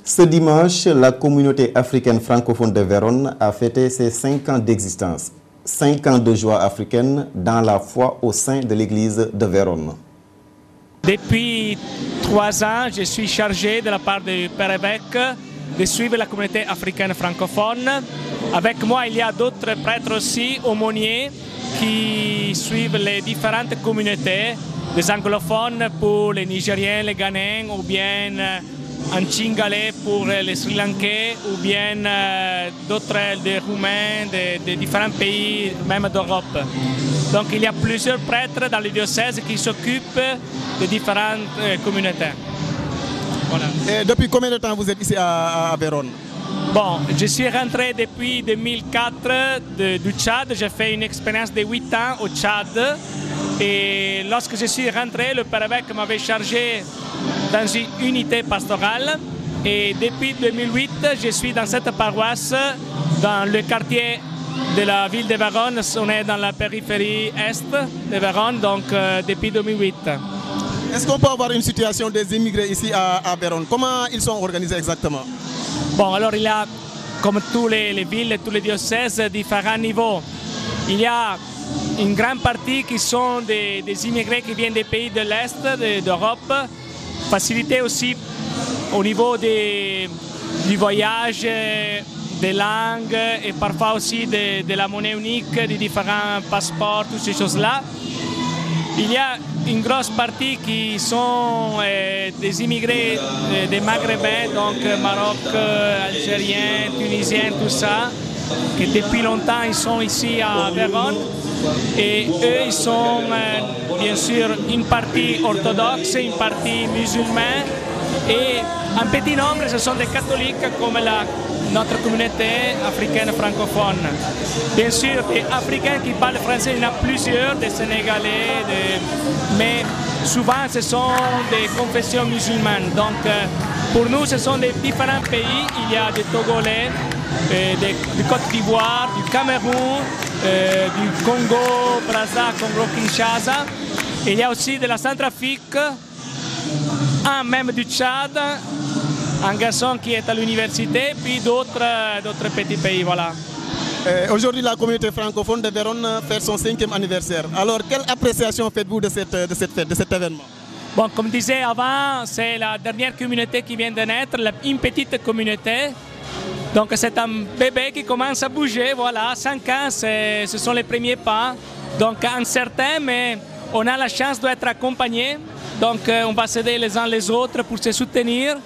Ce dimanche, la communauté africaine francophone de Vérone a fêté ses 5 ans d'existence. 5 ans de joie africaine dans la foi au sein de l'église de Vérone. Depuis 3 ans, je suis chargé de la part du Père évêque de suivre la communauté africaine francophone. Avec moi, il y a d'autres prêtres aussi, aumôniers, qui suivent les différentes communautés, des anglophones pour les Nigériens, les Ghanéens, ou bien un Chingalais pour les Sri Lankais, ou bien d'autres, des Roumains, de différents pays, même d'Europe. Donc il y a plusieurs prêtres dans le diocèse qui s'occupent de différentes communautés. Voilà. Et depuis combien de temps vous êtes ici à Vérone? Bon, je suis rentré depuis 2004 du Tchad. J'ai fait une expérience de 8 ans au Tchad. Et lorsque je suis rentré, le Père évêque m'avait chargé dans une unité pastorale. Et depuis 2008, je suis dans cette paroisse, dans le quartier de la ville de Vérone. On est dans la périphérie est de Vérone, donc depuis 2008. Est-ce qu'on peut avoir une situation des immigrés ici à Vérone? Comment ils sont organisés exactement? Bon, alors il y a, comme toutes les villes et tous les diocèses, différents niveaux. Il y a une grande partie qui sont des immigrés qui viennent des pays de l'Est, d'Europe, facilité aussi au niveau du voyage, des langues et parfois aussi de la monnaie unique, des différents passeports, toutes ces choses-là. Il y a une grosse partie qui sont des immigrés des Maghrébins, donc Maroc, Algériens, Tunisiens, tout ça, qui depuis longtemps ils sont ici à Vérone. Et eux, ils sont bien sûr une partie orthodoxe, une partie musulmane, et un petit nombre, ce sont des catholiques comme notre communauté africaine francophone. Bien sûr, des Africains qui parlent français, il y en a plusieurs, des Sénégalais, mais souvent ce sont des confessions musulmanes. Donc pour nous, ce sont des différents pays. Il y a des Togolais, du Côte d'Ivoire, du Cameroun, du Congo, Brazza, Congo-Kinshasa. Il y a aussi de la Centrafrique, même du Tchad, un garçon qui est à l'université, puis d'autres petits pays, voilà. Aujourd'hui, la communauté francophone de Vérone fête son 5e anniversaire. Alors, quelle appréciation faites-vous de cette fête, de cet événement? Bon, comme je disais avant, c'est la dernière communauté qui vient de naître, une petite communauté. Donc c'est un bébé qui commence à bouger, voilà, 5 ans, ce sont les premiers pas. Donc incertain, mais on a la chance d'être accompagnés. Donc on va s'aider les uns les autres pour se soutenir.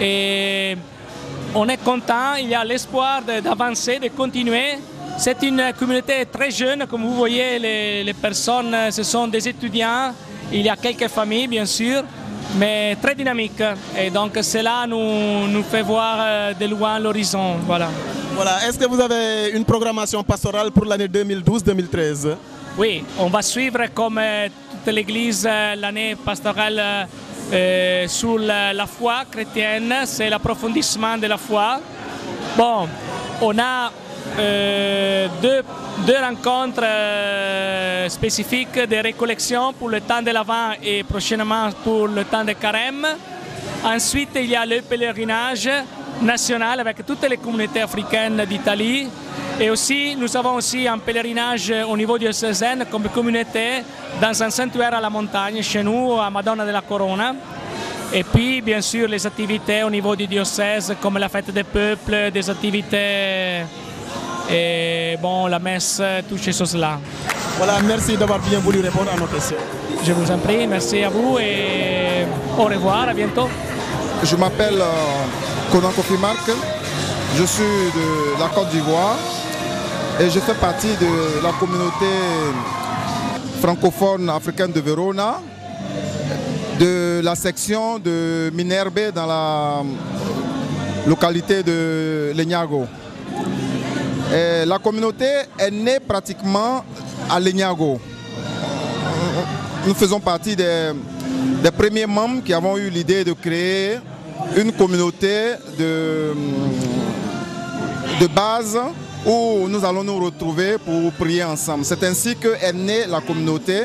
Et on est content, il y a l'espoir d'avancer, de continuer. C'est une communauté très jeune, comme vous voyez, les personnes, ce sont des étudiants. Il y a quelques familles, bien sûr, mais très dynamique. Et donc cela nous fait voir de loin l'horizon. Voilà. Voilà. Est-ce que vous avez une programmation pastorale pour l'année 2012-2013? Oui, on va suivre comme toute l'Église l'année pastorale sur la foi chrétienne, c'est l'approfondissement de la foi. Bon, on a deux rencontres spécifiques de récollection pour le temps de l'Avent et prochainement pour le temps de Carême. Ensuite, il y a le pèlerinage national avec toutes les communautés africaines d'Italie. Et aussi, nous avons aussi un pèlerinage au niveau diocésain comme communauté dans un sanctuaire à la montagne chez nous, à Madonna della Corona. Et puis, bien sûr, les activités au niveau du diocèse comme la fête des peuples, des activités et bon, la messe, toutes ces choses-là. Voilà, merci d'avoir bien voulu répondre à nos questions. Je vous en prie, merci à vous et au revoir, à bientôt. Je m'appelle Conan Kofi Marc, je suis de la Côte d'Ivoire et je fais partie de la communauté francophone africaine de Verona, de la section de Minerbe dans la localité de Legnago. Et la communauté est née pratiquement à Legnago. Nous faisons partie des premiers membres qui avons eu l'idée de créer une communauté de base où nous allons nous retrouver pour prier ensemble. C'est ainsi qu'est née la communauté.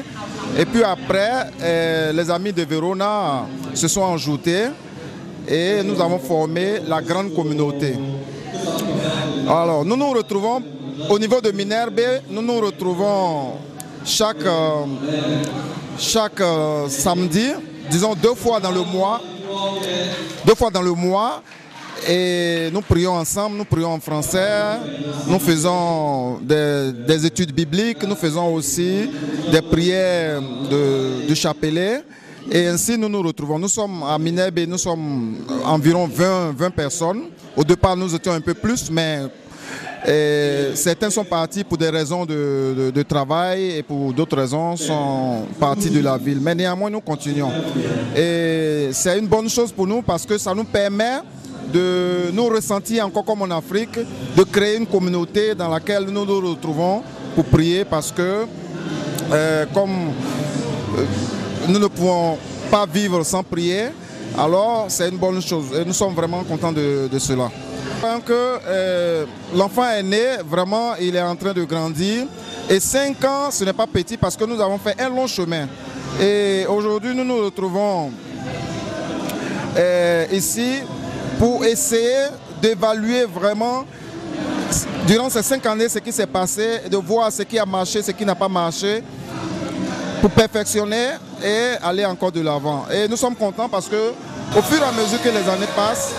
Et puis après, les amis de Verona se sont ajoutés. et nous avons formé la grande communauté. Alors, nous nous retrouvons au niveau de Minerbe, nous nous retrouvons chaque samedi, disons 2 fois dans le mois. 2 fois dans le mois, et nous prions ensemble, nous prions en français, nous faisons des études bibliques, nous faisons aussi des prières de chapelet, et ainsi nous nous retrouvons. Nous sommes à Minerbe, nous sommes environ 20 personnes. Au départ nous étions un peu plus, mais certains sont partis pour des raisons de travail et pour d'autres raisons sont partis de la ville. Mais néanmoins, nous continuons. Et c'est une bonne chose pour nous parce que ça nous permet de nous ressentir encore comme en Afrique, de créer une communauté dans laquelle nous nous retrouvons pour prier parce que comme nous ne pouvons pas vivre sans prier, alors c'est une bonne chose et nous sommes vraiment contents de cela. L'enfant est né, vraiment il est en train de grandir et 5 ans ce n'est pas petit parce que nous avons fait un long chemin et aujourd'hui nous nous retrouvons ici pour essayer d'évaluer vraiment durant ces 5 années ce qui s'est passé, de voir ce qui a marché, ce qui n'a pas marché pour perfectionner et aller encore de l'avant. Et nous sommes contents parce que au fur et à mesure que les années passent,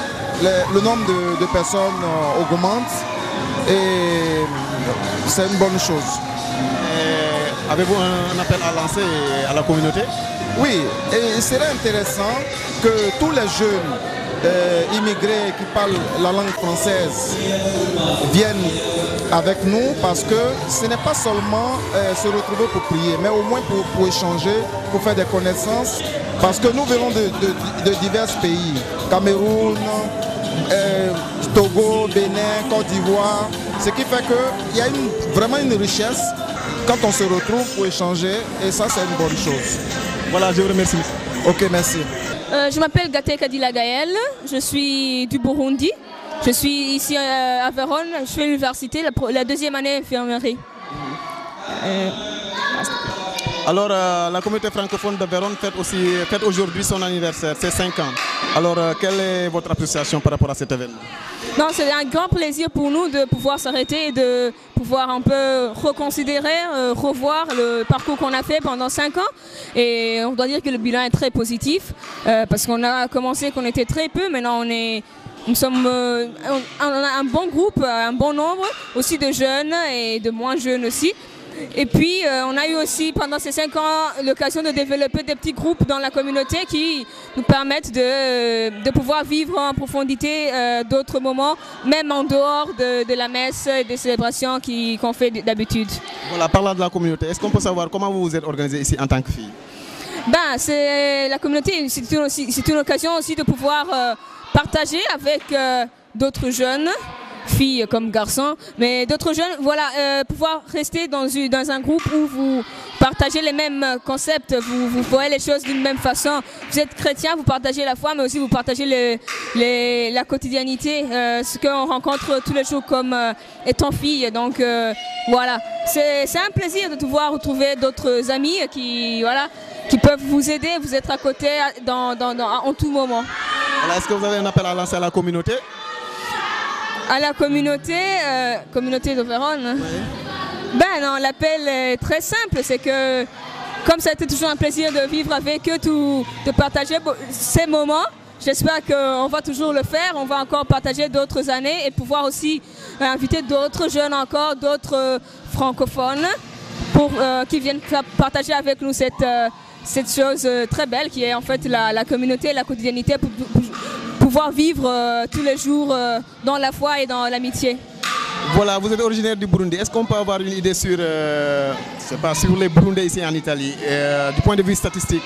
le nombre de personnes augmente et c'est une bonne chose. Avez-vous un appel à lancer à la communauté? Oui, et il serait intéressant que tous les jeunes immigrés qui parlent la langue française viennent avec nous parce que ce n'est pas seulement se retrouver pour prier, mais au moins pour échanger, pour faire des connaissances, parce que nous venons de divers pays, Cameroun, Togo, Bénin, Côte d'Ivoire, ce qui fait qu'il y a vraiment une richesse quand on se retrouve pour échanger et ça c'est une bonne chose. Voilà, je vous remercie. Ok, merci. Je m'appelle Gaté Kadila Gaël, je suis du Burundi. Je suis ici à Vérone, je fais l'université, la 2e année infirmerie. Alors la communauté francophone de Vérone fête aujourd'hui son anniversaire, c'est 5 ans. Alors quelle est votre appréciation par rapport à cet événement? Non, c'est un grand plaisir pour nous de pouvoir s'arrêter et de pouvoir un peu reconsidérer, revoir le parcours qu'on a fait pendant 5 ans. Et on doit dire que le bilan est très positif parce qu'on a commencé qu'on était très peu, maintenant on a un bon groupe, un bon nombre aussi de jeunes et de moins jeunes aussi. Et puis on a eu aussi pendant ces 5 ans l'occasion de développer des petits groupes dans la communauté qui nous permettent de pouvoir vivre en profondité d'autres moments, même en dehors de la messe et des célébrations qu'on fait d'habitude. Voilà, parlant de la communauté, est-ce qu'on peut savoir comment vous vous êtes organisé ici en tant que fille? La communauté, c'est une occasion aussi de pouvoir partager avec d'autres jeunes, filles comme garçons, mais d'autres jeunes, voilà, pouvoir rester dans un groupe où vous partagez les mêmes concepts, vous voyez les choses d'une même façon. Vous êtes chrétien, vous partagez la foi, mais aussi vous partagez la quotidianité, ce qu'on rencontre tous les jours comme étant fille. Donc voilà, c'est un plaisir de pouvoir retrouver d'autres amis qui peuvent vous aider, vous être à côté en tout moment. Est-ce que vous avez un appel à lancer à la communauté? À la communauté de Vérone? Oui. Non, l'appel est très simple, c'est que comme ça a été toujours un plaisir de vivre avec eux, de partager ces moments, j'espère qu'on va toujours le faire, on va encore partager d'autres années et pouvoir aussi inviter d'autres jeunes encore, d'autres francophones qui viennent partager avec nous cette chose très belle qui est en fait la communauté, la quotidiennité pour pouvoir vivre tous les jours dans la foi et dans l'amitié. Voilà, vous êtes originaire du Burundi. Est-ce qu'on peut avoir une idée sur les Burundais ici en Italie, du point de vue statistique?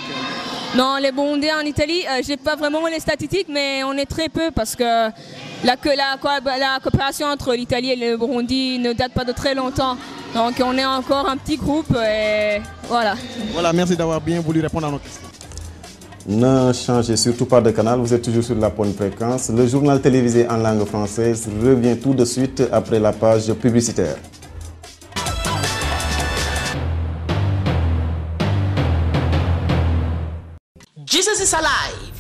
Non, les Burundais en Italie, je n'ai pas vraiment les statistiques, mais on est très peu parce que la coopération entre l'Italie et le Burundi ne date pas de très longtemps. Donc on est encore un petit groupe et voilà. Voilà, merci d'avoir bien voulu répondre à nos questions. Ne changez surtout pas de canal, vous êtes toujours sur la bonne fréquence. Le journal télévisé en langue française revient tout de suite après la page publicitaire. Jesus is alive.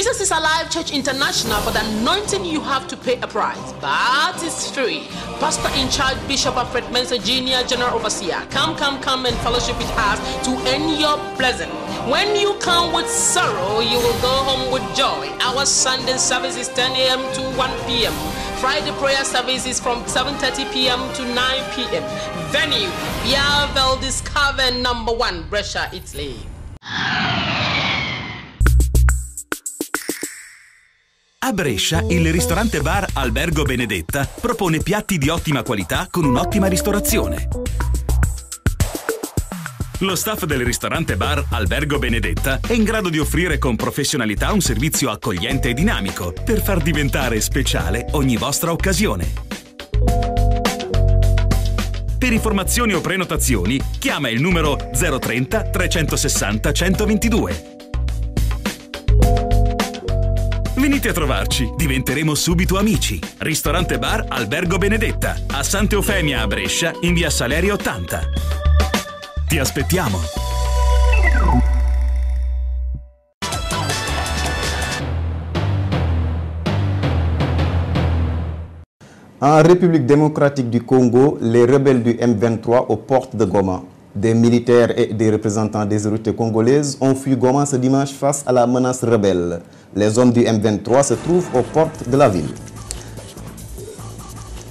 Jesus is Alive Church International. For the anointing, you have to pay a price, but it's free. Pastor in charge, Bishop Alfred Mensah Jr., General Overseer. Come and fellowship with us to end your blessing. When you come with sorrow, you will go home with joy. Our Sunday service is 10 a.m. to 1 p.m. Friday prayer service is from 7:30 p.m. to 9 p.m. Venue, Via Valdis Cavern number 1, Brescia, Italy. A Brescia, il ristorante bar Albergo Benedetta propone piatti di ottima qualità con un'ottima ristorazione. Lo staff del ristorante bar Albergo Benedetta è in grado di offrire con professionalità un servizio accogliente e dinamico per far diventare speciale ogni vostra occasione. Per informazioni o prenotazioni, chiama il numero 030 360 122. Venite a trovarci, diventeremo subito amici. Ristorante bar Albergo Benedetta, a Santa Eufemia a Brescia, in via Saleri 80. Ti aspettiamo! En République démocratique du Congo, les rebelles du M23 aux portes de Goma. Des militaires et des représentants des autorités congolaises ont fui Goma ce dimanche face à la menace rebelle. Les hommes du M23 se trouvent aux portes de la ville.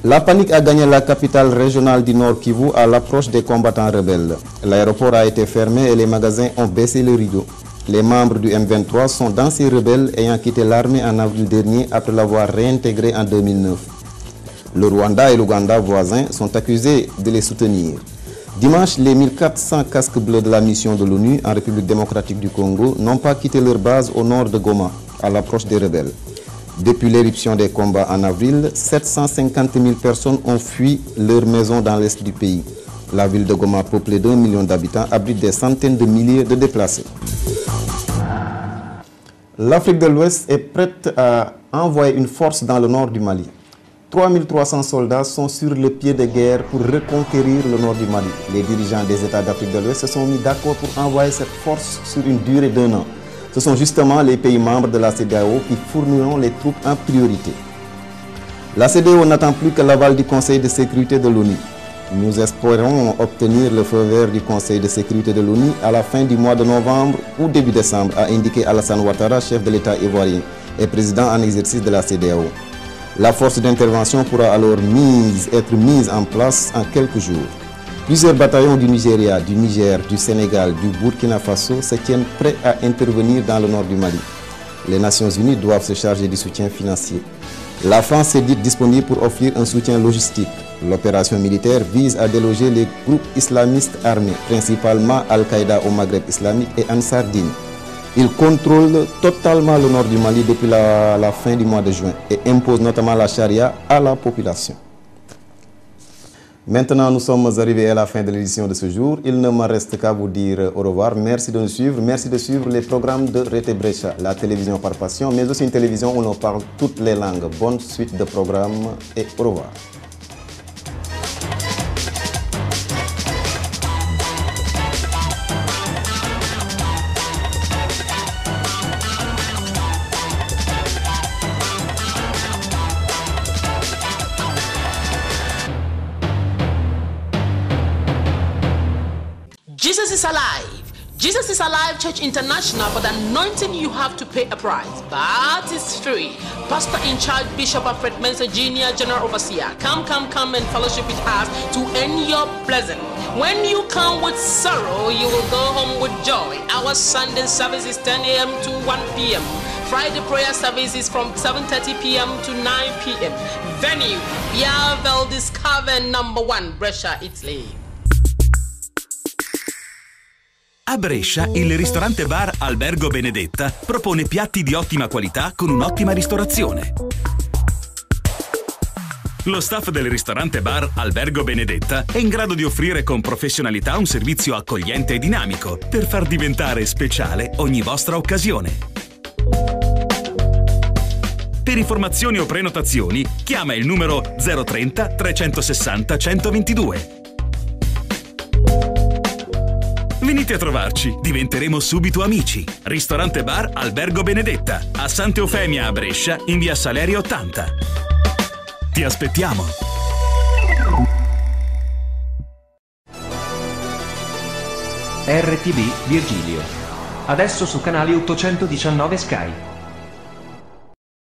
La panique a gagné la capitale régionale du Nord Kivu à l'approche des combattants rebelles. L'aéroport a été fermé et les magasins ont baissé le rideau. Les membres du M23 sont dans ces rebelles ayant quitté l'armée en avril dernier après l'avoir réintégré en 2009. Le Rwanda et l'Ouganda voisins sont accusés de les soutenir. Dimanche, les 1400 casques bleus de la mission de l'ONU en République démocratique du Congo n'ont pas quitté leur base au nord de Goma, à l'approche des rebelles. Depuis l'éruption des combats en avril, 750 000 personnes ont fui leur maison dans l'est du pays. La ville de Goma, peuplée d'1 million d'habitants, abrite des centaines de milliers de déplacés. L'Afrique de l'Ouest est prête à envoyer une force dans le nord du Mali. 3300 soldats sont sur le pied de guerre pour reconquérir le nord du Mali. Les dirigeants des États d'Afrique de l'Ouest se sont mis d'accord pour envoyer cette force sur une durée d'1 an. Ce sont justement les pays membres de la CEDEAO qui fourniront les troupes en priorité. La CEDEAO n'attend plus que l'aval du Conseil de sécurité de l'ONU. Nous espérons obtenir le feu vert du Conseil de sécurité de l'ONU à la fin du mois de novembre ou début décembre, a indiqué Alassane Ouattara, chef de l'État ivoirien et président en exercice de la CEDEAO. La force d'intervention pourra alors être mise en place en quelques jours. Plusieurs bataillons du Nigeria, du Niger, du Sénégal, du Burkina Faso se tiennent prêts à intervenir dans le nord du Mali. Les Nations Unies doivent se charger du soutien financier. La France s'est dite disponible pour offrir un soutien logistique. L'opération militaire vise à déloger les groupes islamistes armés, principalement Al-Qaïda au Maghreb islamique et Ansar Dine. Ils contrôlent totalement le nord du Mali depuis la fin du mois de juin et imposent notamment la charia à la population. Maintenant, nous sommes arrivés à la fin de l'édition de ce jour. Il ne me reste qu'à vous dire au revoir. Merci de nous suivre. Merci de suivre les programmes de Rete Brescia, la télévision par passion, mais aussi une télévision où l'on parle toutes les langues. Bonne suite de programmes et au revoir. Jesus is alive. Jesus is Alive Church International. For the anointing, you have to pay a price, but it's free. Pastor in charge, Bishop Alfred Mensah Jr., General Overseer. Come and fellowship with us to end your blessing. When you come with sorrow, you will go home with joy. Our Sunday service is 10 a.m. to 1 p.m. Friday prayer service is from 7:30 p.m. to 9 p.m. Venue, Via Valdis Cavern number 1, Brescia, Italy. A Brescia, il ristorante bar Albergo Benedetta propone piatti di ottima qualità con un'ottima ristorazione. Lo staff del ristorante bar Albergo Benedetta è in grado di offrire con professionalità un servizio accogliente e dinamico per far diventare speciale ogni vostra occasione. Per informazioni o prenotazioni, chiama il numero 030 360 122. Venite a trovarci, diventeremo subito amici. Ristorante bar Albergo Benedetta, a Santa Eufemia a Brescia, in via Salerio 80. Ti aspettiamo! RTV Virgilio. Adesso su canale 819 Sky.